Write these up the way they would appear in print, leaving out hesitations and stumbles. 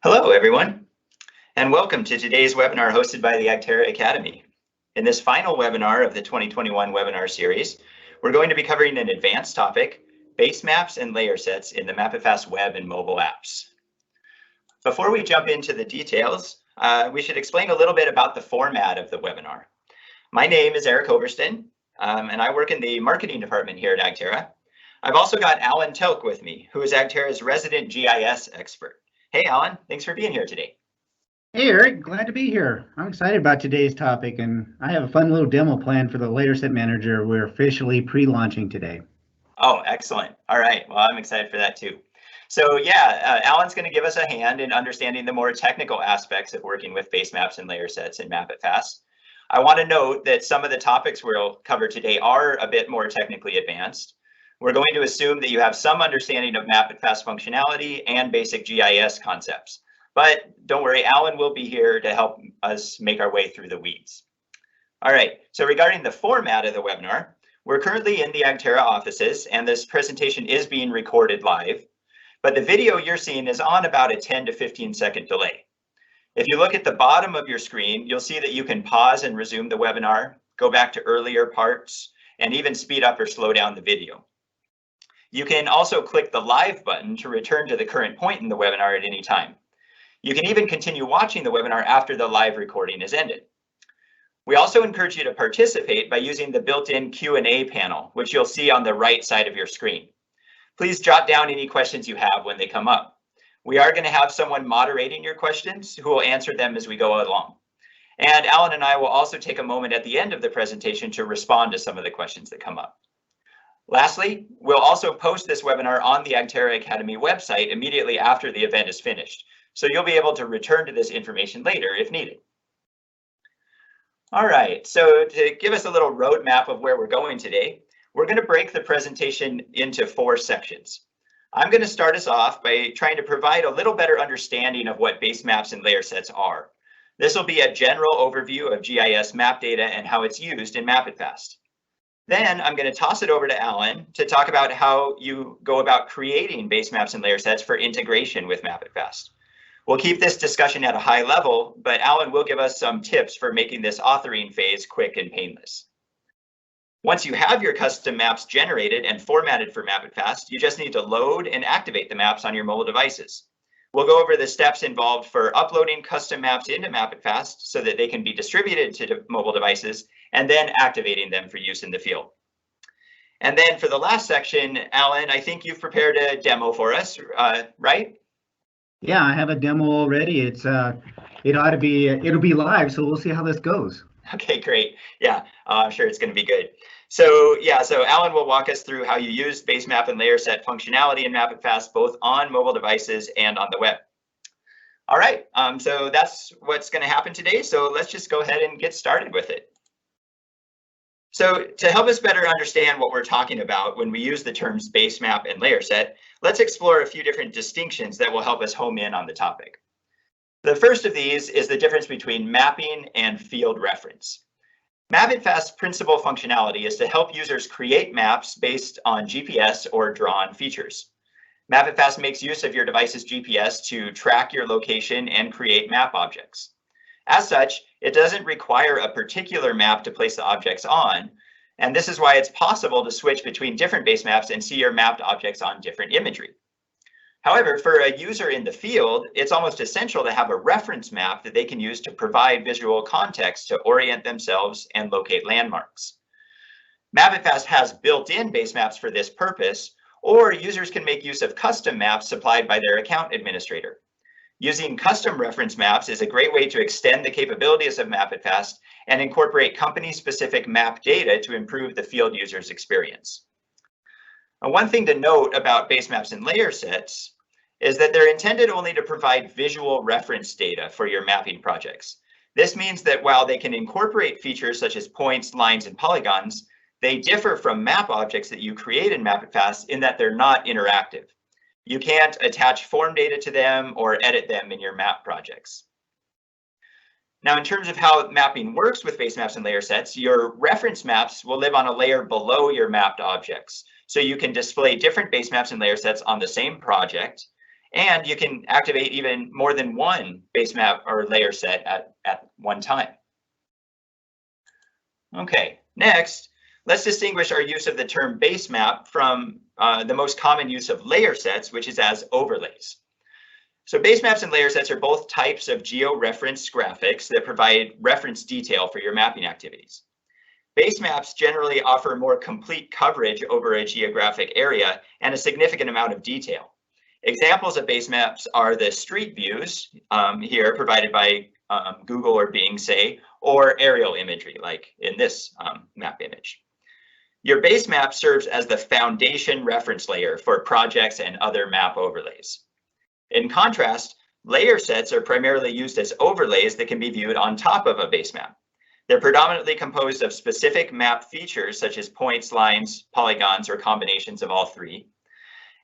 Hello, everyone, and welcome to today's webinar hosted by the AgTerra Academy. In this final webinar of the 2021 webinar series, we're going to be covering an advanced topic, base maps and layer sets in the MapItFast web and mobile apps. Before we jump into the details, we should explain a little bit about the format of the webinar. My name is Eric Overston, and I work in the marketing department here at AgTerra. I've also got Alan Telk with me, who is AgTerra's resident GIS expert. Hey, Alan, thanks for being here today. Hey, Eric, glad to be here. I'm excited about today's topic, and I have a fun little demo plan for the Layerset Manager we're officially pre-launching today. Oh, excellent. All right. Well, I'm excited for that too. So yeah, Alan's going to give us a hand in understanding the more technical aspects of working with base maps and layer sets in MapItFast. I want to note that some of the topics we'll cover today are a bit more technically advanced. We're going to assume that you have some understanding of MapItFast functionality and basic GIS concepts. But don't worry, Alan will be here to help us make our way through the weeds. All right, so regarding the format of the webinar, we're currently in the AgTerra offices, and this presentation is being recorded live. But the video you're seeing is on about a 10 to 15 second delay. If you look at the bottom of your screen, you'll see that you can pause and resume the webinar, go back to earlier parts, and even speed up or slow down the video. You can also click the live button to return to the current point in the webinar at any time. You can even continue watching the webinar after the live recording is ended. We also encourage you to participate by using the built-in Q&A panel, which you'll see on the right side of your screen. Please jot down any questions you have when they come up. We are going to have someone moderating your questions who will answer them as we go along. And Alan and I will also take a moment at the end of the presentation to respond to some of the questions that come up. Lastly, we'll also post this webinar on the AgTerra Academy website immediately after the event is finished, so you'll be able to return to this information later if needed. All right, so to give us a little roadmap of where we're going today, we're going to break the presentation into 4 sections. I'm going to start us off by trying to provide a little better understanding of what base maps and layer sets are. This will be a general overview of GIS map data and how it's used in MapItFast. Then I'm going to toss it over to Alan to talk about how you go about creating base maps and layer sets for integration with MapItFast. We'll keep this discussion at a high level, but Alan will give us some tips for making this authoring phase quick and painless. Once you have your custom maps generated and formatted for MapItFast, you just need to load and activate the maps on your mobile devices. We'll go over the steps involved for uploading custom maps into MapItFast so that they can be distributed to mobile devices and then activating them for use in the field. And then for the last section, Alan, I think you've prepared a demo for us, right? Yeah, I have a demo already. It'll be live, so we'll see how this goes. Okay, great. Yeah, I'm sure it's going to be good. So yeah, so Alan will walk us through how you use base map and layer set functionality in MapItFast, both on mobile devices and on the web. All right, so that's what's going to happen today. So let's just go ahead and get started with it. So to help us better understand what we're talking about when we use the terms base map and layer set, let's explore a few different distinctions that will help us home in on the topic. The first of these is the difference between mapping and field reference. MapItFast's principal functionality is to help users create maps based on GPS or drawn features. MapItFast makes use of your device's GPS to track your location and create map objects. As such, it doesn't require a particular map to place the objects on, and this is why it's possible to switch between different base maps and see your mapped objects on different imagery. However, for a user in the field, it's almost essential to have a reference map that they can use to provide visual context to orient themselves and locate landmarks. MapItFast has built-in base maps for this purpose, or users can make use of custom maps supplied by their account administrator. Using custom reference maps is a great way to extend the capabilities of MapItFast and incorporate company-specific map data to improve the field user's experience. One thing to note about base maps and layer sets is that they're intended only to provide visual reference data for your mapping projects. This means that while they can incorporate features such as points, lines, and polygons, they differ from map objects that you create in MapItFast in that they're not interactive. You can't attach form data to them or edit them in your map projects. Now, in terms of how mapping works with base maps and layer sets, your reference maps will live on a layer below your mapped objects. So you can display different base maps and layer sets on the same project, And you can activate even more than one base map or layer set at one time. Okay, next, let's distinguish our use of the term base map from the most common use of layer sets, which is as overlays. So base maps and layer sets are both types of geo-referenced graphics that provide reference detail for your mapping activities. Base maps generally offer more complete coverage over a geographic area and a significant amount of detail. Examples of base maps are the street views here provided by Google or Bing, say, or aerial imagery, like in this map image. Your base map serves as the foundation reference layer for projects and other map overlays. In contrast, layer sets are primarily used as overlays that can be viewed on top of a base map. They're predominantly composed of specific map features such as points, lines, polygons, or combinations of all three.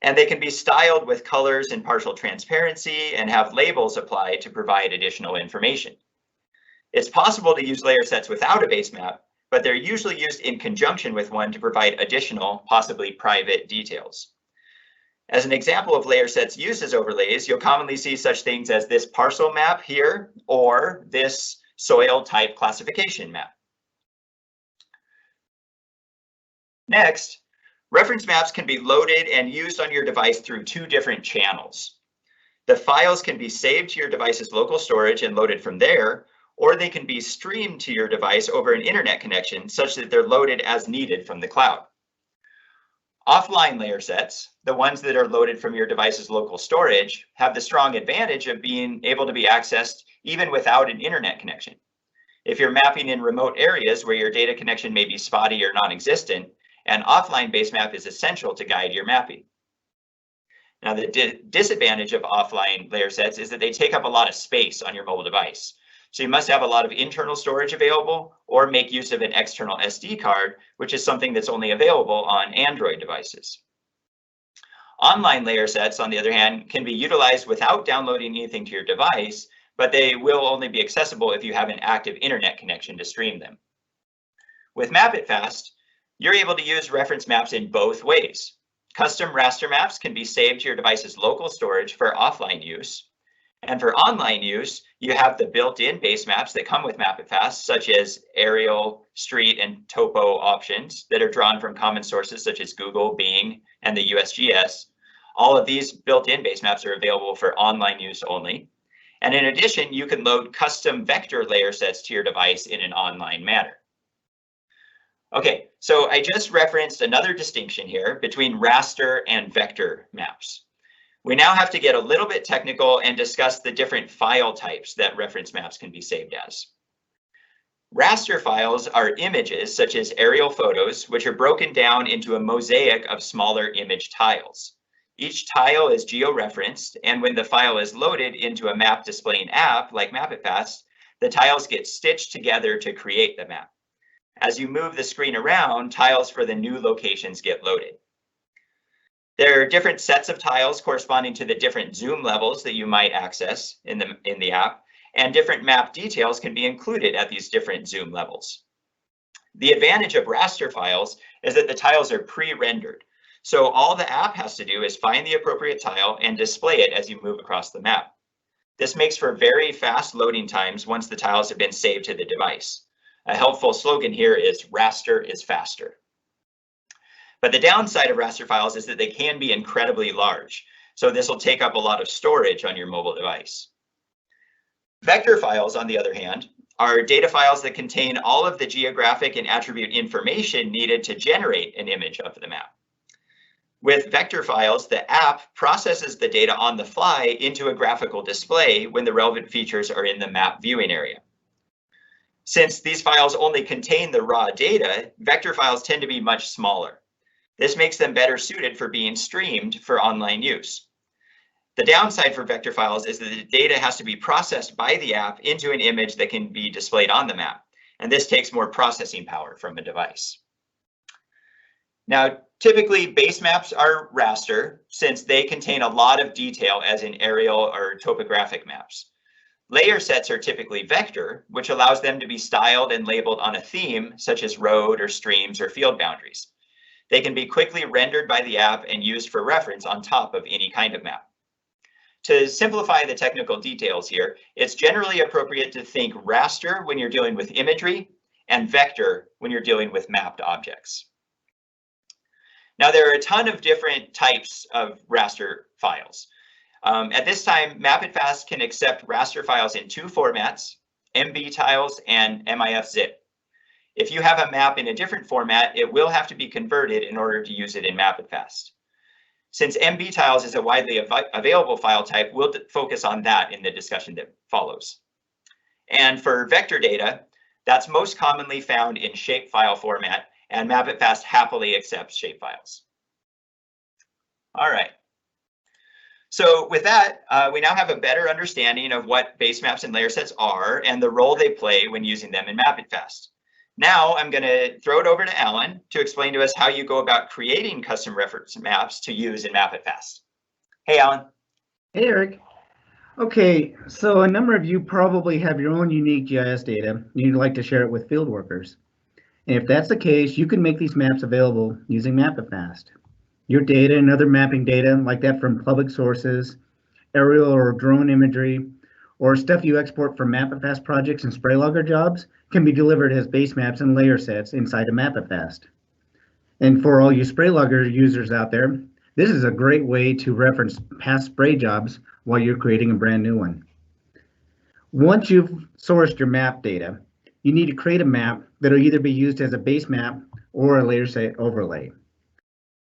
And they can be styled with colors and partial transparency and have labels applied to provide additional information. It's possible to use layer sets without a base map, but they're usually used in conjunction with one to provide additional, possibly private details. As an example of layer sets used as overlays, you'll commonly see such things as this parcel map here or this soil type classification map. Next, reference maps can be loaded and used on your device through two different channels. The files can be saved to your device's local storage and loaded from there, or they can be streamed to your device over an internet connection such that they're loaded as needed from the cloud. Offline layer sets, the ones that are loaded from your device's local storage, have the strong advantage of being able to be accessed even without an internet connection. If you're mapping in remote areas where your data connection may be spotty or non-existent, an offline base map is essential to guide your mapping. Now, the disadvantage of offline layer sets is that they take up a lot of space on your mobile device. So you must have a lot of internal storage available or make use of an external SD card, which is something that's only available on Android devices. Online layer sets, on the other hand, can be utilized without downloading anything to your device, but they will only be accessible if you have an active internet connection to stream them. With MapItFast, you're able to use reference maps in both ways. Custom raster maps can be saved to your device's local storage for offline use. And for online use, you have the built-in base maps that come with MapItFast, such as aerial, street, and topo options that are drawn from common sources such as Google, Bing, and the USGS. All of these built-in base maps are available for online use only. And in addition, you can load custom vector layer sets to your device in an online manner. Okay, so I just referenced another distinction here between raster and vector maps. We now have to get a little bit technical and discuss the different file types that reference maps can be saved as. Raster files are images such as aerial photos, which are broken down into a mosaic of smaller image tiles. Each tile is geo-referenced, and when the file is loaded into a map displaying app like MapItFast, the tiles get stitched together to create the map. As you move the screen around, tiles for the new locations get loaded. There are different sets of tiles corresponding to the different zoom levels that you might access in the app, and different map details can be included at these different zoom levels. The advantage of raster files is that the tiles are pre-rendered, so all the app has to do is find the appropriate tile and display it as you move across the map. This makes for very fast loading times once the tiles have been saved to the device. A helpful slogan here is raster is faster. But the downside of raster files is that they can be incredibly large. So this will take up a lot of storage on your mobile device. Vector files, on the other hand, are data files that contain all of the geographic and attribute information needed to generate an image of the map. With vector files, the app processes the data on the fly into a graphical display when the relevant features are in the map viewing area. Since these files only contain the raw data, vector files tend to be much smaller. This makes them better suited for being streamed for online use. The downside for vector files is that the data has to be processed by the app into an image that can be displayed on the map, and this takes more processing power from a device. Now, typically base maps are raster since they contain a lot of detail as in aerial or topographic maps. Layer sets are typically vector, which allows them to be styled and labeled on a theme such as road or streams or field boundaries. They can be quickly rendered by the app and used for reference on top of any kind of map. To simplify the technical details here, it's generally appropriate to think raster when you're dealing with imagery and vector when you're dealing with mapped objects. Now, there are a ton of different types of raster files. At this time, MapItFast can accept raster files in two formats, MB tiles and MIF zip. If you have a map in a different format, it will have to be converted in order to use it in MapItFast. Since MB tiles is a widely available file type, we'll focus on that in the discussion that follows. And for vector data, that's most commonly found in shapefile format, and MapItFast happily accepts shapefiles. All right. So with that, we now have a better understanding of what basemaps and layer sets are and the role they play when using them in MapItFast. Now I'm going to throw it over to Alan to explain to us how you go about creating custom reference maps to use in MapItFast. Hey, Alan. Hey, Eric. Okay, so a number of you probably have your own unique GIS data and you'd like to share it with field workers. And if that's the case, you can make these maps available using MapItFast. Your data and other mapping data like that from public sources, aerial or drone imagery, or stuff you export from MapItFast projects and spray logger jobs can be delivered as base maps and layer sets inside of MapItFast. And for all you spray logger users out there, this is a great way to reference past spray jobs while you're creating a brand new one. Once you've sourced your map data, you need to create a map that'll either be used as a base map or a layer set overlay.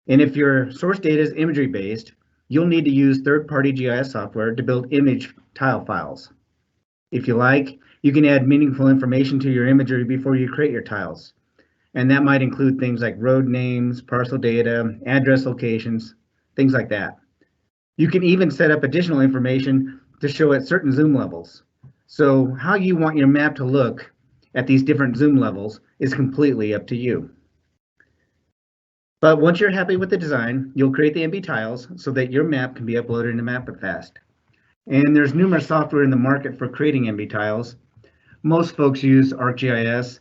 And if your source data is imagery based, you'll need to use third-party GIS software to build image tile files. If you like, you can add meaningful information to your imagery before you create your tiles. And that might include things like road names, parcel data, address locations, things like that. You can even set up additional information to show at certain zoom levels. So how you want your map to look at these different zoom levels is completely up to you. But once you're happy with the design, you'll create the MB tiles so that your map can be uploaded into MapItFast. And there's numerous software in the market for creating MB tiles. Most folks use ArcGIS.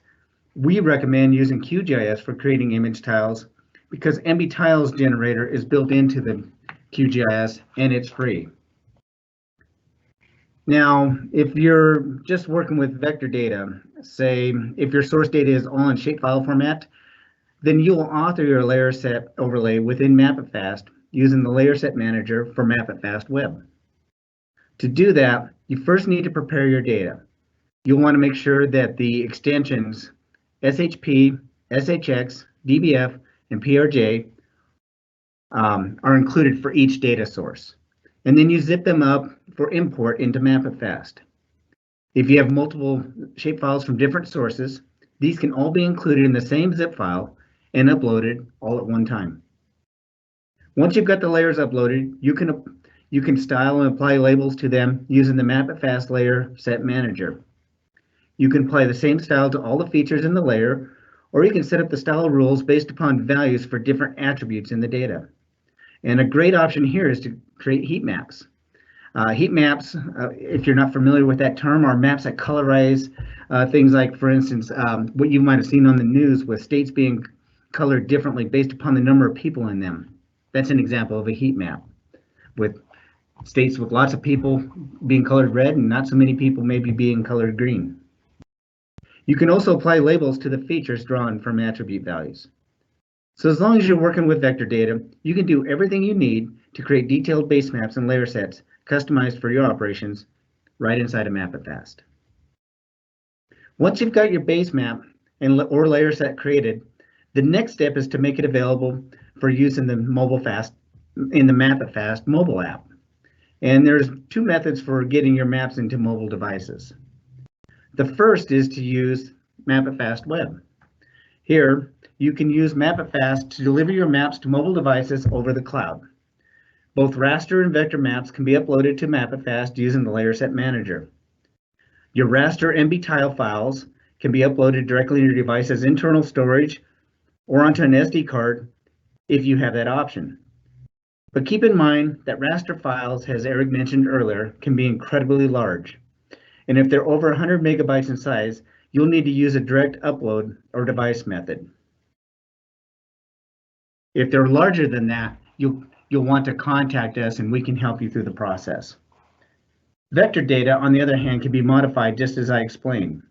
We recommend using QGIS for creating image tiles because MB tiles generator is built into the QGIS and it's free. Now, if you're just working with vector data, say if your source data is all in shapefile format, then you'll author your layer set overlay within MapItFast using the Layerset Manager for MapItFast Web. To do that, you first need to prepare your data. You'll want to make sure that the extensions SHP, SHX, DBF, and PRJ are included for each data source. And then you zip them up for import into MapItFast. If you have multiple shapefiles from different sources, these can all be included in the same zip file and uploaded all at one time. Once you've got the layers uploaded, you can style and apply labels to them using the MapItFast Layerset Manager. You can apply the same style to all the features in the layer, or you can set up the style rules based upon values for different attributes in the data. And a great option here is to create heat maps. Heat maps, if you're not familiar with that term, are maps that colorize things like, for instance, what you might have seen on the news with states being colored differently based upon the number of people in them. That's an example of a heat map, with states with lots of people being colored red and not so many people maybe being colored green. You can also apply labels to the features drawn from attribute values. So as long as you're working with vector data, you can do everything you need to create detailed base maps and layer sets customized for your operations right inside of MapItFast. Once you've got your base map or layer set created, the next step is to make it available for use in the MapItFast mobile app. And there's two methods for getting your maps into mobile devices. The first is to use MapItFast Web. Here, you can use MapItFast to deliver your maps to mobile devices over the cloud. Both raster and vector maps can be uploaded to MapItFast using the Layerset Manager. Your raster MB tile files can be uploaded directly to your device's internal storage or onto an SD card if you have that option. But keep in mind that raster files, as Eric mentioned earlier, can be incredibly large. And if they're over 100 megabytes in size, you'll need to use a direct upload or device method. If they're larger than that, you'll want to contact us and we can help you through the process. Vector data, on the other hand, can be modified just as I explained.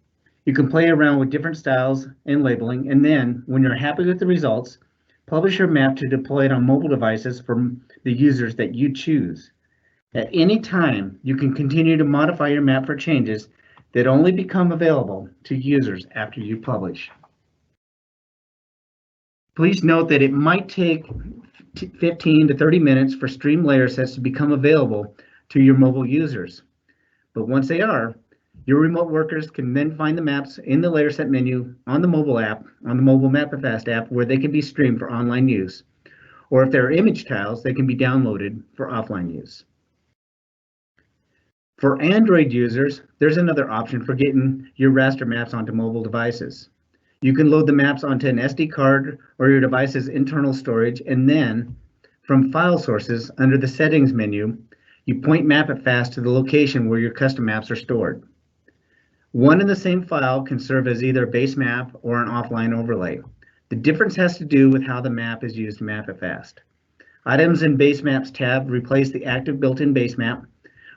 You can play around with different styles and labeling, and then, when you're happy with the results, publish your map to deploy it on mobile devices for the users that you choose. At any time, you can continue to modify your map for changes that only become available to users after you publish. Please note that it might take 15 to 30 minutes for stream layer sets to become available to your mobile users. But once they are, your remote workers can then find the maps in the layer set menu on the mobile app, on the mobile MapItFast app, where they can be streamed for online use. Or if they're image tiles, they can be downloaded for offline use. For Android users, there's another option for getting your raster maps onto mobile devices. You can load the maps onto an SD card or your device's internal storage, and then from file sources under the settings menu, you point MapItFast to the location where your custom maps are stored. One and the same file can serve as either a base map or an offline overlay. The difference has to do with how the map is used in MapItFast. Items in Base Maps tab replace the active built-in base map,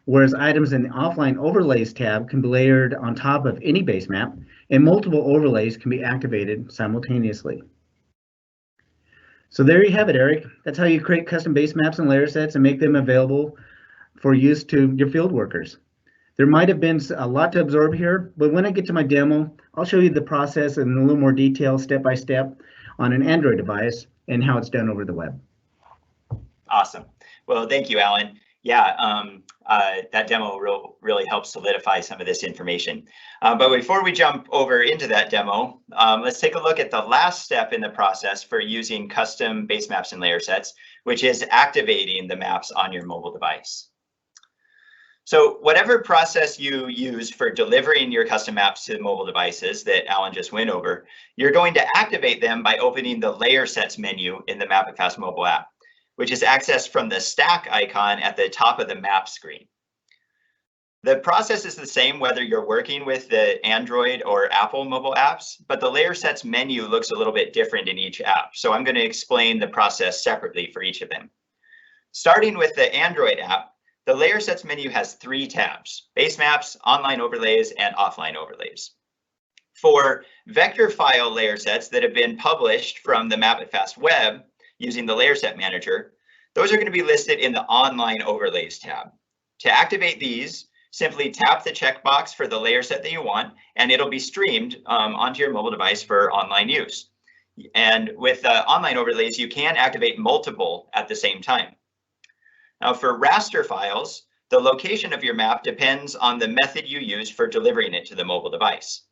whereas items in the Offline Overlays tab can be layered on top of any base map, and multiple overlays can be activated simultaneously. So there you have it, Eric. That's how you create custom base maps and layer sets and make them available for use to your field workers. There might have been a lot to absorb here, but when I get to my demo, I'll show you the process in a little more detail, step by step, on an Android device and how it's done over the web. Awesome. Well, thank you, Alan. Yeah, that demo really helps solidify some of this information. But before we jump over into that demo, let's take a look at the last step in the process for using custom base maps and layer sets, which is activating the maps on your mobile device. So whatever process you use for delivering your custom maps to mobile devices that Alan just went over, you're going to activate them by opening the Layer Sets menu in the MapItFast mobile app, which is accessed from the stack icon at the top of the map screen. The process is the same whether you're working with the Android or Apple mobile apps, but the Layer Sets menu looks a little bit different in each app. So I'm going to explain the process separately for each of them. Starting with the Android app, the Layer Sets menu has 3 tabs: Base Maps, Online Overlays, and Offline Overlays. For vector file layer sets that have been published from the MapItFast web using the Layerset Manager, those are going to be listed in the Online Overlays tab. To activate these, simply tap the checkbox for the layer set that you want, and it'll be streamed onto your mobile device for online use. And with Online Overlays, you can activate multiple at the same time. Now for raster files, the location of your map depends on the method you use for delivering it to the mobile device.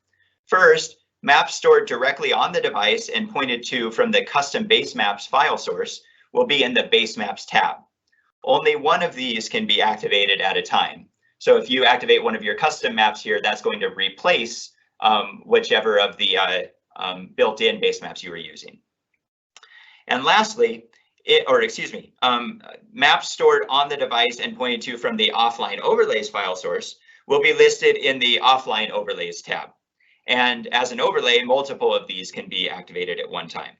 First, maps stored directly on the device and pointed to from the custom base maps file source will be in the Base Maps tab. Only one of these can be activated at a time. So if you activate one of your custom maps here, that's going to replace whichever of the built-in base maps you were using. And lastly, maps stored on the device and pointed to from the Offline Overlays file source will be listed in the Offline Overlays tab. And as an overlay, multiple of these can be activated at one time.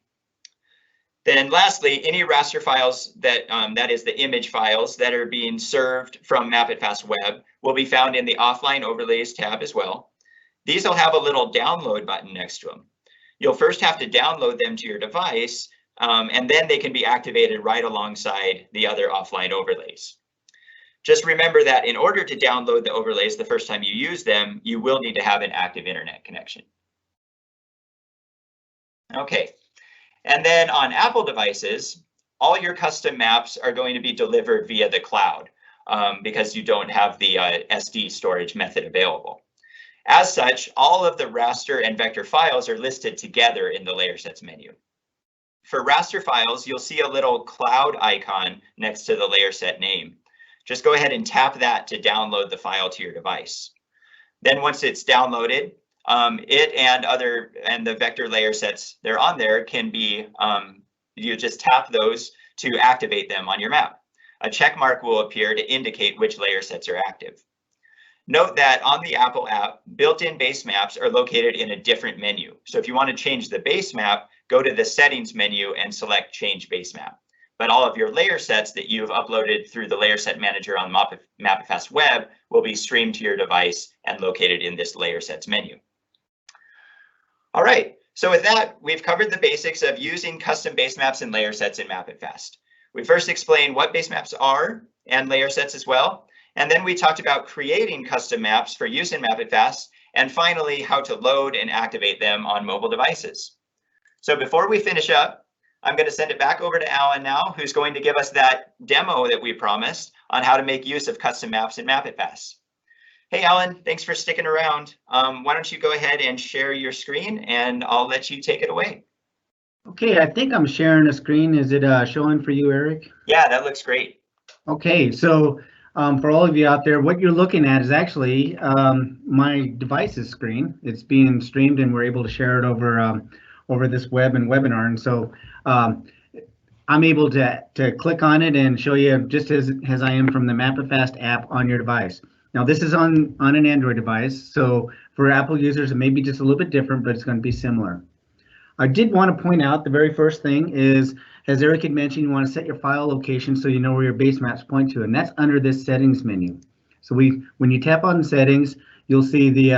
Then lastly, any raster files that is the image files that are being served from MapItFast web will be found in the Offline Overlays tab as well. These will have a little download button next to them. You'll first have to download them to your device, and then they can be activated right alongside the other offline overlays. Just remember that in order to download the overlays the first time you use them, you will need to have an active internet connection. Okay, and then on Apple devices, all your custom maps are going to be delivered via the cloud because you don't have the SD storage method available. As such, all of the raster and vector files are listed together in the Layer Sets menu. For raster files, you'll see a little cloud icon next to the layer set name. Just go ahead and tap that to download the file to your device. Then once it's downloaded, it and the vector layer sets they're on there can be, you just tap those to activate them on your map. A check mark will appear to indicate which layer sets are active. Note that on the Apple app, built-in base maps are located in a different menu. So if you want to change the base map, go to the settings menu and select change base map. but all of your layer sets that you've uploaded through the Layerset Manager on MapItFast Web will be streamed to your device and located in this Layer Sets menu. All right, so with that, we've covered the basics of using custom base maps and layer sets in MapItFast. We first explained what base maps are and layer sets as well, and then we talked about creating custom maps for use in MapItFast, and finally, how to load and activate them on mobile devices. So before we finish up, I'm going to send it back over to Alan now, who's going to give us that demo that we promised on how to make use of custom maps in MapItFast. Hey, Alan, thanks for sticking around. Why don't you go ahead and share your screen, and I'll let you take it away. Okay, I think I'm sharing a screen. Is it showing for you, Eric? Yeah, that looks great. Okay, so for all of you out there, what you're looking at is actually my device's screen. It's being streamed, and we're able to share it over this web and webinar. And so I'm able to click on it and show you just as I am from the MapItFast app on your device. Now this is on an Android device, so for Apple users it may be just a little bit different, but it's going to be similar. I did want to point out the very first thing is, as Eric had mentioned, you want to set your file location so you know where your base maps point to, and that's under this settings menu. So when you tap on settings, you'll see the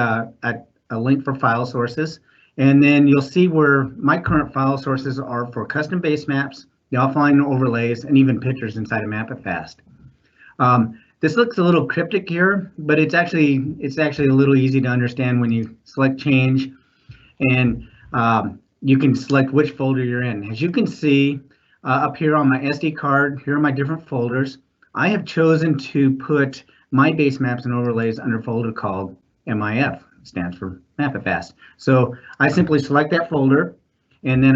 a link for file sources, and then you'll see where my current file sources are for custom base maps, the offline overlays, and even pictures inside of MapItFast. This looks a little cryptic here, but it's actually a little easy to understand when you select change, and you can select which folder you're in. As you can see up here on my SD card, here are my different folders. I have chosen to put my base maps and overlays under a folder called MIF. It stands for MapItFast. So I simply select that folder, and then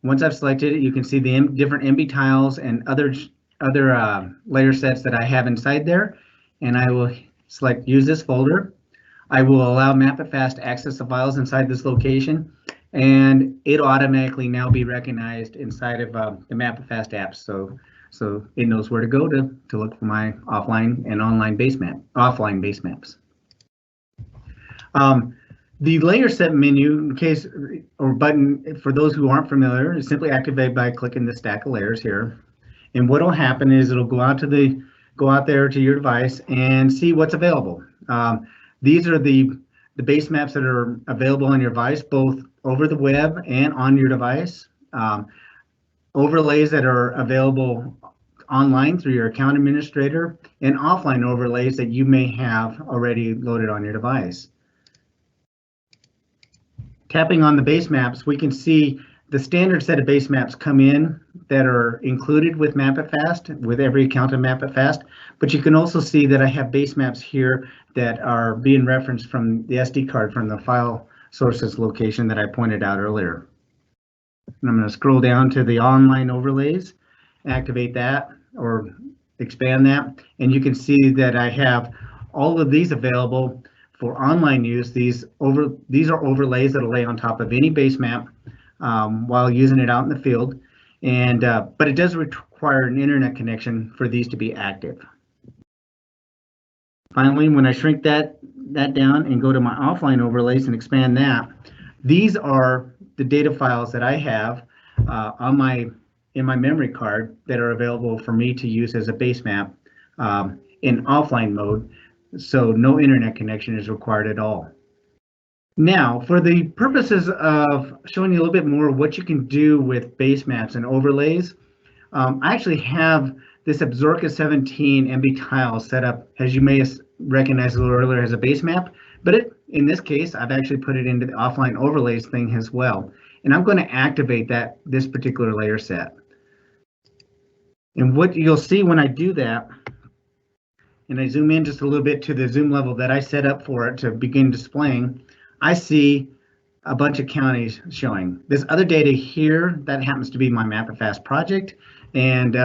once I've selected it, you can see the different MB tiles and other layer sets that I have inside there, and I will select use this folder. I will allow MapItFast to access the files inside this location, and it'll automatically now be recognized inside of the MapItFast app, so it knows where to go to look for my offline and online base maps. The layer set menu, button, for those who aren't familiar, is simply activated by clicking the stack of layers here. And what will happen is it'll go out there to your device and see what's available. These are the base maps that are available on your device, both over the web and on your device. Overlays that are available online through your account administrator, and offline overlays that you may have already loaded on your device. Tapping on the base maps, we can see the standard set of base maps come in that are included with MapItFast, with every account of MapItFast, but you can also see that I have base maps here that are being referenced from the SD card from the file sources location that I pointed out earlier. And I'm going to scroll down to the online overlays, activate that or expand that, and you can see that I have all of these available for online use. These are overlays that will lay on top of any base map while using it out in the field, and but it does require an internet connection for these to be active. Finally, when I shrink that down and go to my offline overlays and expand that, these are the data files that I have in my memory card that are available for me to use as a base map in offline mode, so no internet connection is required at all. Now, for the purposes of showing you a little bit more of what you can do with base maps and overlays, I actually have this Absorica 17 MB tile set up, as you may have recognized a little earlier, as a base map, but in this case, I've actually put it into the offline overlays thing as well. And I'm going to activate this particular layer set. And what you'll see when I do that, and I zoom in just a little bit to the zoom level that I set up for it to begin displaying, I see a bunch of counties showing. This other data here, that happens to be my MapItFast project, and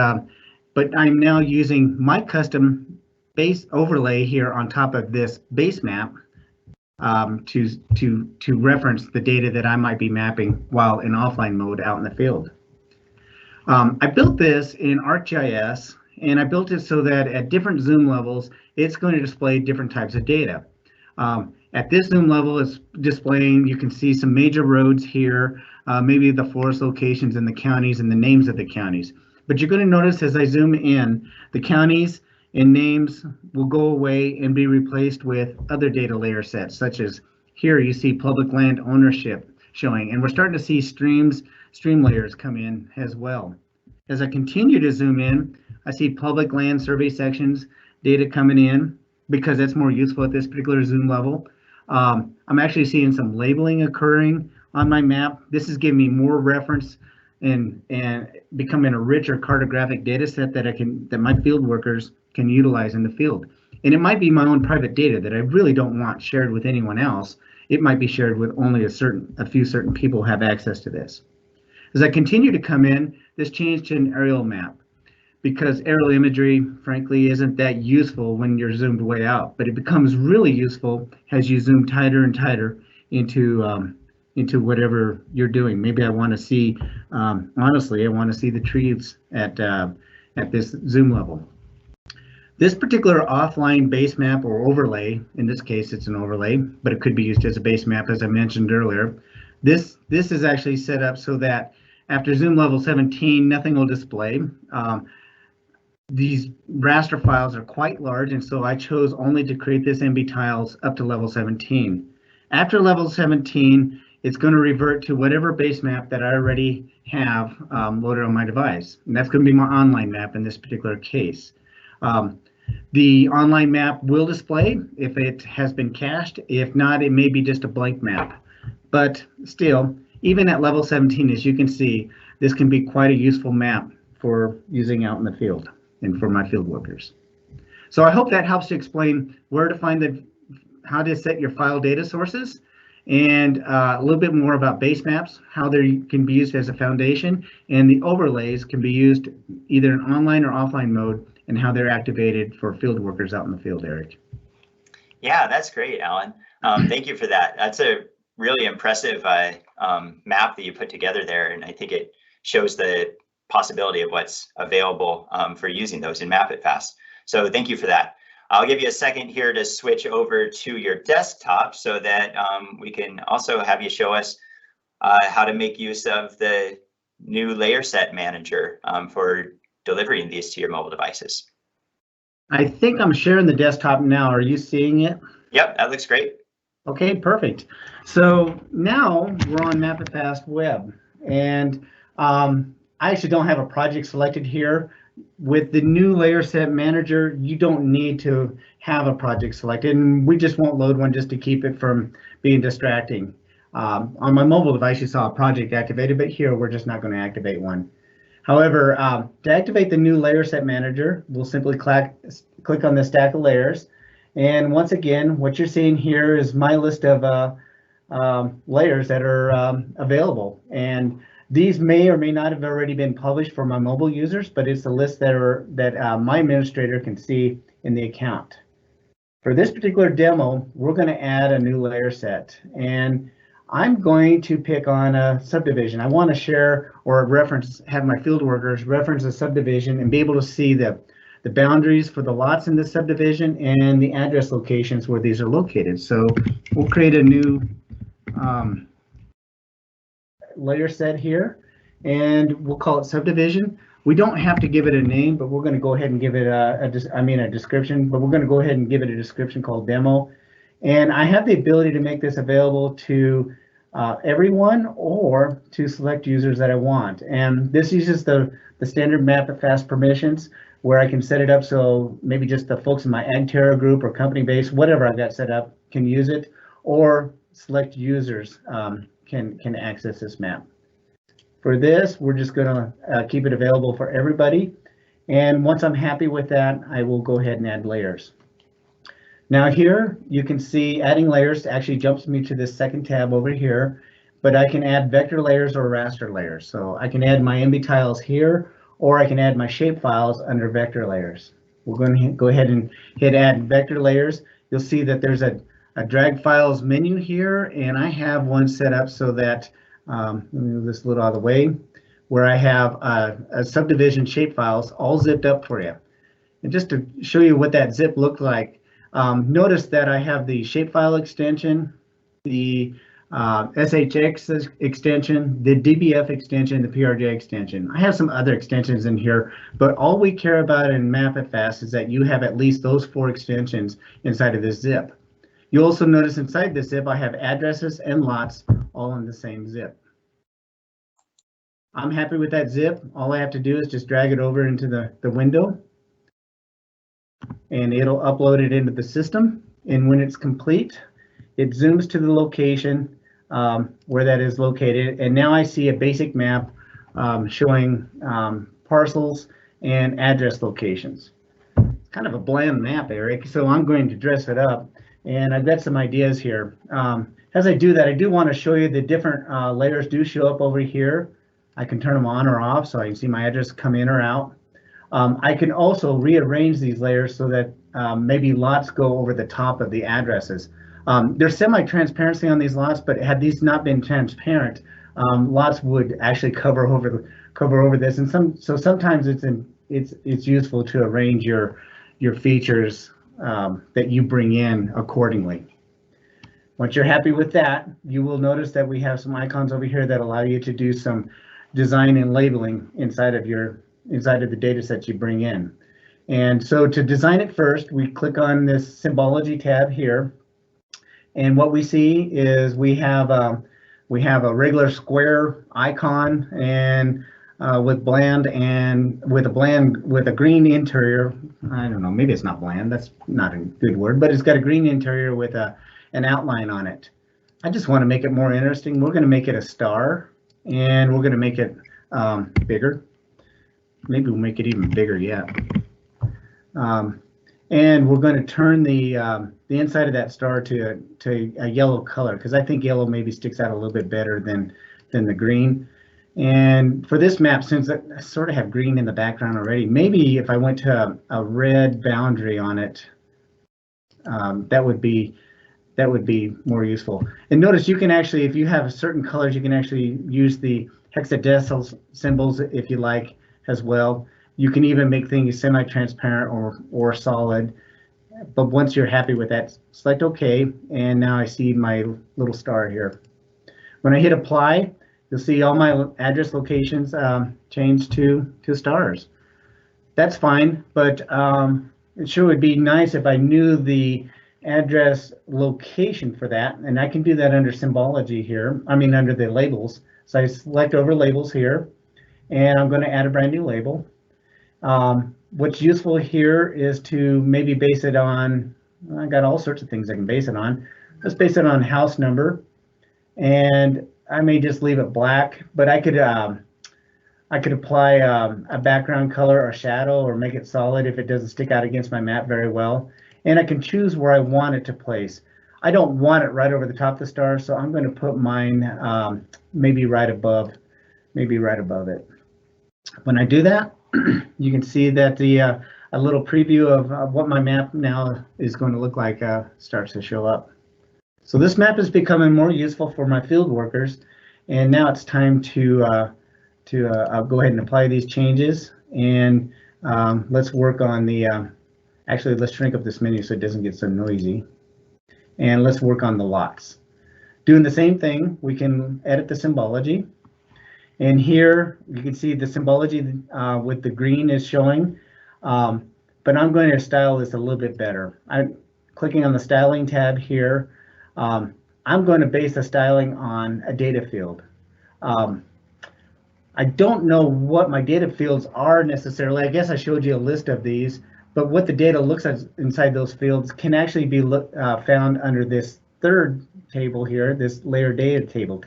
but I'm now using my custom base overlay here on top of this base map to reference the data that I might be mapping while in offline mode out in the field. I built this in ArcGIS, and I built it so that at different zoom levels, it's going to display different types of data. At this zoom level, it's displaying, you can see some major roads here, maybe the forest locations and the counties and the names of the counties. But you're going to notice as I zoom in, the counties and names will go away and be replaced with other data layer sets, such as here you see public land ownership showing, and we're starting to see stream layers come in as well. As I continue to zoom in, I see public land survey sections data coming in because that's more useful at this particular zoom level. I'm actually seeing some labeling occurring on my map. This is giving me more reference and becoming a richer cartographic data set that my field workers can utilize in the field. And it might be my own private data that I really don't want shared with anyone else. It might be shared with only a few certain people who have access to this. As I continue to come in, this changed to an aerial map because aerial imagery, frankly, isn't that useful when you're zoomed way out, but it becomes really useful as you zoom tighter and tighter into whatever you're doing. Maybe I want to see, honestly, I want to see the trees at this zoom level. This particular offline base map or overlay, in this case it's an overlay, but it could be used as a base map as I mentioned earlier. This is actually set up so that after zoom level 17, nothing will display. These raster files are quite large, and so I chose only to create this MB tiles up to level 17. After level 17, it's going to revert to whatever base map that I already have loaded on my device. And that's going to be my online map in this particular case. The online map will display if it has been cached. If not, it may be just a blank map. But still, even at level 17, as you can see, this can be quite a useful map for using out in the field and for my field workers. So I hope that helps to explain where to find how to set your file data sources, and a little bit more about base maps, how they can be used as a foundation, and the overlays can be used either in online or offline mode, and how they're activated for field workers out in the field, Eric. Yeah, that's great, Alan. Thank you for that. That's a really impressive map that you put together there, and I think it shows the possibility of what's available for using those in MapItFast. So thank you for that. I'll give you a second here to switch over to your desktop so that we can also have you show us how to make use of the new Layerset Manager for delivering these to your mobile devices. I think I'm sharing the desktop now. Are you seeing it? Yep, that looks great. Okay, perfect. So now we're on MapItFast Web, and I actually don't have a project selected here. With the new Layerset Manager, you don't need to have a project selected, and we just won't load one just to keep it from being distracting. On my mobile device, you saw a project activated, but here we're just not going to activate one. However, to activate the new Layerset Manager, we'll simply click on the stack of layers. And once again, what you're seeing here is my list of layers that are available. And these may or may not have already been published for my mobile users, but it's a list that my administrator can see in the account. For this particular demo, we're going to add a new layer set, and I'm going to pick on a subdivision. I want to share or have my field workers reference a subdivision and be able to see the boundaries for the lots in this subdivision and the address locations where these are located. So we'll create a new layer set here, and we'll call it subdivision. We don't have to give it a name, but we're going to go ahead and give it a description, but we're going to go ahead and give it a description called demo. And I have the ability to make this available to everyone or to select users that I want. And this uses the standard MapItFast permissions, where I can set it up so maybe just the folks in my AgTerra group or company base, whatever I've got set up, can use it, or select users can access this map. For this, we're just going to keep it available for everybody. And once I'm happy with that, I will go ahead and add layers. Now here you can see adding layers actually jumps me to this second tab over here, but I can add vector layers or raster layers. So I can add my MB tiles here, or I can add my shape files under vector layers. We're going to go ahead and hit add vector layers. You'll see that there's a drag files menu here, and I have one set up so that, let me move this a little out of the way, where I have a subdivision shape files all zipped up for you. And just to show you what that zip looked like, notice that I have the shapefile extension, the SHX extension, the DBF extension, the PRJ extension. I have some other extensions in here, but all we care about in MapItFast is that you have at least those 4 extensions inside of this zip. You'll also notice inside this zip, I have addresses and lots all in the same zip. I'm happy with that zip. All I have to do is just drag it over into the window, and it'll upload it into the system. And when it's complete, it zooms to the location where that is located. And now I see a basic map showing parcels and address locations. It's kind of a bland map, Eric, so I'm going to dress it up. And I've got some ideas here. As I do that, I do want to show you the different layers do show up over here. I can turn them on or off so I can see my address come in or out. I can also rearrange these layers so that maybe lots go over the top of the addresses. There's semi-transparency on these lots, but had these not been transparent, lots would actually cover over this. And so sometimes it's useful to arrange your features that you bring in accordingly. Once you're happy with that, you will notice that we have some icons over here that allow you to do some design and labeling inside of the data sets you bring in. And so to design it first, we click on this symbology tab here. And what we see is we have a regular square icon and with a green interior. I don't know, maybe it's not bland, that's not a good word, but it's got a green interior with an outline on it. I just want to make it more interesting. We're going to make it a star, and we're going to make it bigger. Maybe we'll make it even bigger yet. And we're going to turn the inside of that star to a yellow color, because I think yellow maybe sticks out a little bit better than the green. And for this map, since I sort of have green in the background already, maybe if I went to a red boundary on it, that would be more useful. And notice you can actually, if you have certain colors, you can actually use the hexadecimal symbols if you like as well. You can even make things semi-transparent or solid. But once you're happy with that, select OK. And now I see my little star here. When I hit apply, you'll see all my address locations change to stars. That's fine, but it sure would be nice if I knew the address location for that, and I can do that under symbology here. I mean under the labels. So I select over labels here, and I'm going to add a brand new label. What's useful here is to maybe base it on, I got all sorts of things I can base it on. Let's base it on house number, and I may just leave it black, but I could apply a background color or shadow or make it solid if it doesn't stick out against my map very well. And I can choose where I want it to place. I don't want it right over the top of the star, so I'm going to put mine maybe right above it. When I do that, you can see that a little preview of what my map now is going to look like starts to show up. So this map is becoming more useful for my field workers, and now it's time to I'll go ahead and apply these changes, and let's work on the actually, let's shrink up this menu so it doesn't get so noisy, and let's work on the lots. Doing the same thing, we can edit the symbology, and here you can see the symbology with the green is showing, but I'm going to style this a little bit better. I'm clicking on the styling tab here. I'm going to base the styling on a data field. I don't know what my data fields are necessarily. I guess I showed you a list of these, but what the data looks like inside those fields can actually be found under this third table here, this layer data table.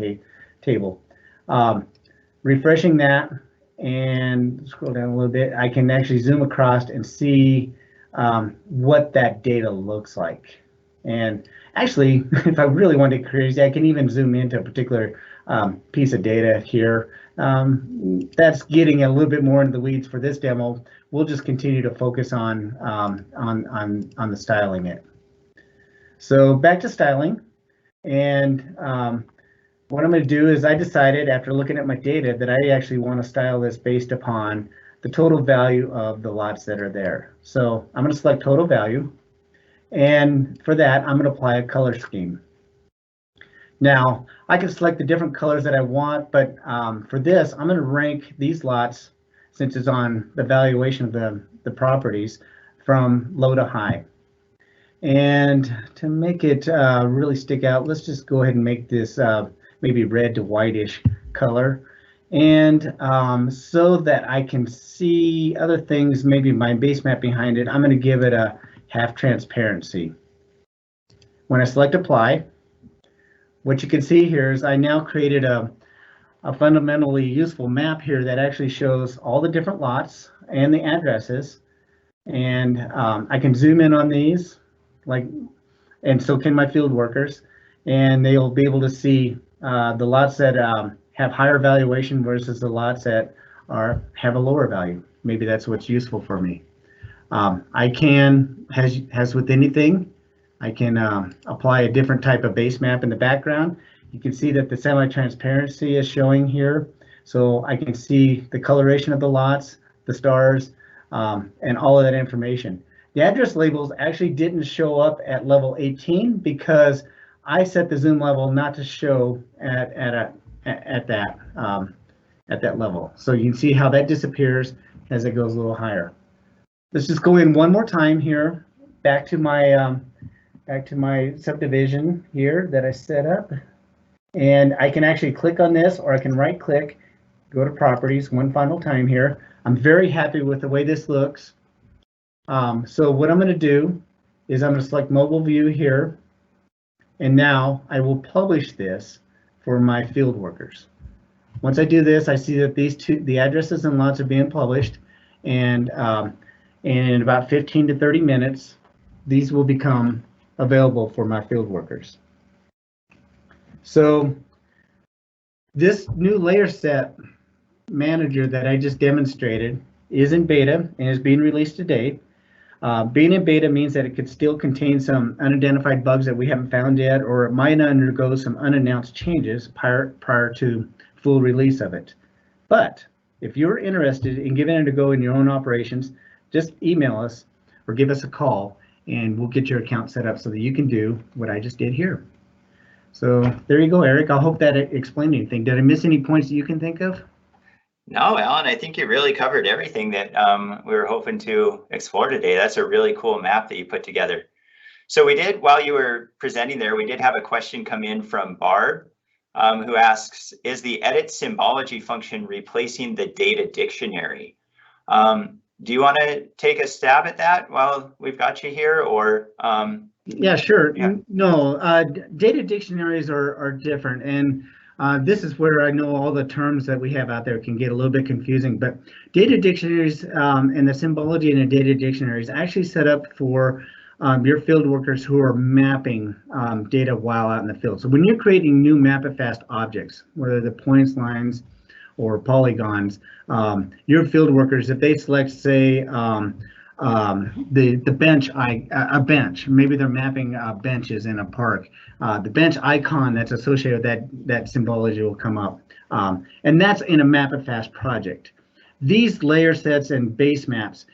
Refreshing that and scroll down a little bit, I can actually zoom across and see what that data looks like. And actually, if I really want to get crazy, I can even zoom into a particular piece of data here. That's getting a little bit more into the weeds for this demo. We'll just continue to focus on the styling it. So back to styling, and what I'm going to do is I decided after looking at my data that I actually want to style this based upon the total value of the lots that are there. So I'm going to select total value, and for that I'm going to apply a color scheme. Now, I can select the different colors that I want, but for this, I'm going to rank these lots, since it's on the valuation of the properties, from low to high. And to make it really stick out, let's just go ahead and make this maybe red to whitish color. And so that I can see other things, maybe my base map behind it, I'm going to give it a half transparency. When I select apply, what you can see here is I now created a fundamentally useful map here that actually shows all the different lots and the addresses. And I can zoom in on these, and so can my field workers, and they'll be able to see the lots that have higher valuation versus the lots that have a lower value. Maybe that's what's useful for me. I can, as with anything, I can apply a different type of base map in the background. You can see that the semi-transparency is showing here, so I can see the coloration of the lots, the stars, and all of that information. The address labels actually didn't show up at level 18 because I set the zoom level not to show at that level. So you can see how that disappears as it goes a little higher. Let's just go in one more time here, back to my subdivision here that I set up, and I can actually click on this, or I can right click, go to properties one final time here. I'm very happy with the way this looks. So what I'm going to do is I'm going to select mobile view here, and now I will publish this for my field workers. Once I do this, I see that the addresses and lots are being published, and in about 15 to 30 minutes, these will become available for my field workers. So this new Layerset Manager that I just demonstrated is in beta and is being released today. Being in beta means that it could still contain some unidentified bugs that we haven't found yet, or it might undergo some unannounced changes prior to full release of it. But if you're interested in giving it a go in your own operations, just email us or give us a call, and we'll get your account set up so that you can do what I just did here. So there you go, Eric. I hope that explained anything. Did I miss any points that you can think of? No, Alan, I think you really covered everything that we were hoping to explore today. That's a really cool map that you put together. So we did, while you were presenting there, we did have a question come in from Barb, who asks, is the edit symbology function replacing the data dictionary? Do you want to take a stab at that while we've got you here, or? Yeah, sure. Yeah. No, data dictionaries are different, and this is where I know all the terms that we have out there can get a little bit confusing. But data dictionaries and the symbology in a data dictionary is actually set up for your field workers who are mapping data while out in the field. So when you're creating new MapItFast objects, whether they're points, lines, or polygons, your field workers, if they select, say, the bench, a bench, maybe they're mapping benches in a park, the bench icon that's associated with that symbology will come up, and that's in a MapItFast project. These layer sets and base maps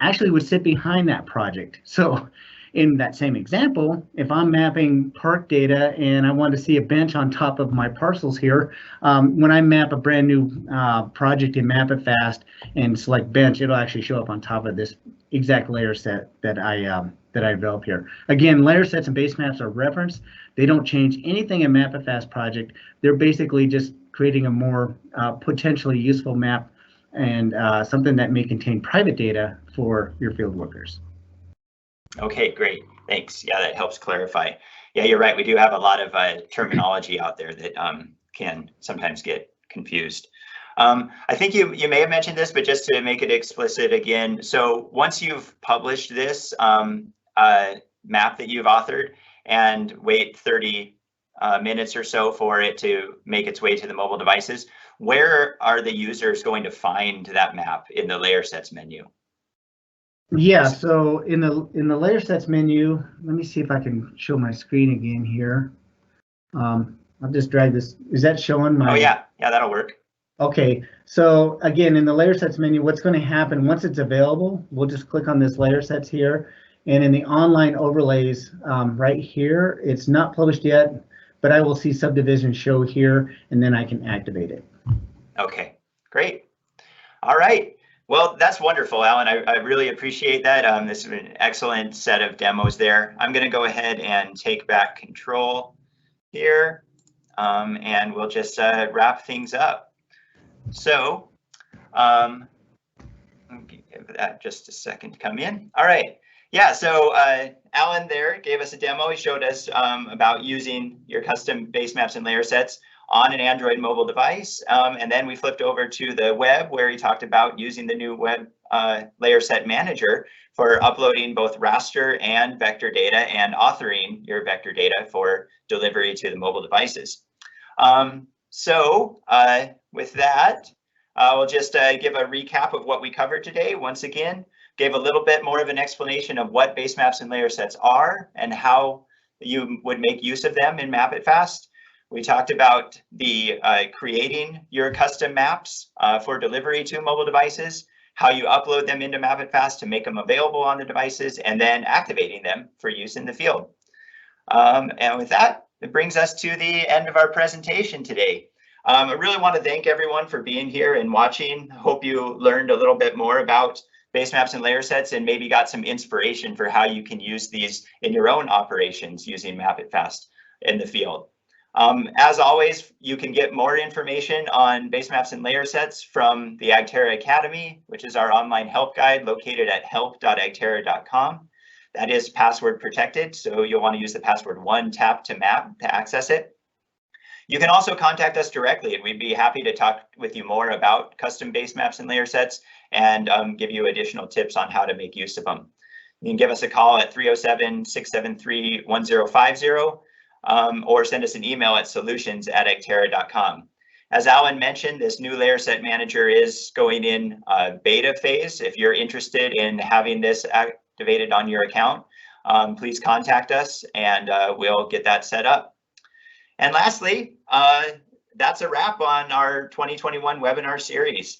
actually would sit behind that project. So in that same example, if I'm mapping park data and I want to see a bench on top of my parcels here, when I map a brand new project in MapItFast and select bench, it'll actually show up on top of this exact layer set that I develop here. Again, layer sets and base maps are referenced. They don't change anything in MapItFast project. They're basically just creating a more potentially useful map and something that may contain private data for your field workers. Okay, great. Thanks. Yeah, that helps clarify. Yeah, you're right. We do have a lot of terminology out there that can sometimes get confused. I think you may have mentioned this, but just to make it explicit again, so once you've published this map that you've authored and wait 30 minutes or so for it to make its way to the mobile devices, where are the users going to find that map in the layer sets menu? Yeah, so in the layer sets menu, let me see if I can show my screen again here. I'll just drag this. Is that showing my? Oh yeah, that'll work. Okay, so again, in the layer sets menu, what's going to happen once it's available, we'll just click on this layer sets here, and in the online overlays right here, it's not published yet, but I will see subdivision show here, and then I can activate it. Okay, great. All right. Well, that's wonderful, Alan. I really appreciate that. This is an excellent set of demos there. I'm going to go ahead and take back control here, and we'll just wrap things up. So give that just a second to come in. All right. Yeah, so Alan there gave us a demo. He showed us about using your custom base maps and layer sets on an Android mobile device. And then we flipped over to the web where he talked about using the new web Layerset Manager for uploading both raster and vector data and authoring your vector data for delivery to the mobile devices. With that, we'll just give a recap of what we covered today. Once again, gave a little bit more of an explanation of what base maps and layer sets are and how you would make use of them in MapItFast. We talked about the creating your custom maps for delivery to mobile devices, how you upload them into MapItFast to make them available on the devices, and then activating them for use in the field. And with that, it brings us to the end of our presentation today. I really want to thank everyone for being here and watching. Hope you learned a little bit more about base maps and layer sets and maybe got some inspiration for how you can use these in your own operations using MapItFast in the field. As always, you can get more information on base maps and layer sets from the AgTerra Academy, which is our online help guide located at help.agterra.com. That is password protected, so you'll want to use the password #1tap-to-map to access it. You can also contact us directly, and we'd be happy to talk with you more about custom base maps and layer sets and give you additional tips on how to make use of them. You can give us a call at 307-673-1050 or send us an email at solutions@agterra.com. As Alan mentioned, this new Layerset Manager is going in beta phase. If you're interested in having this activated on your account, please contact us and we'll get that set up. And lastly, that's a wrap on our 2021 webinar series.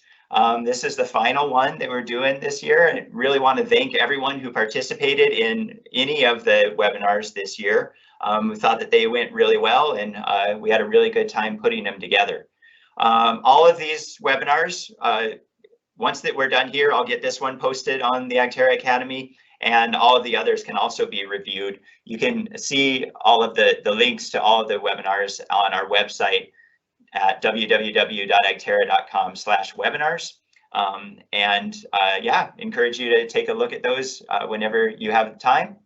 This is the final one that we're doing this year. And I really want to thank everyone who participated in any of the webinars this year. We thought that they went really well, and we had a really good time putting them together. All of these webinars, once that we're done here, I'll get this one posted on the AgTerra Academy, and all of the others can also be reviewed. You can see all of the links to all of the webinars on our website at www.agterra.com/webinars. Yeah, encourage you to take a look at those whenever you have time.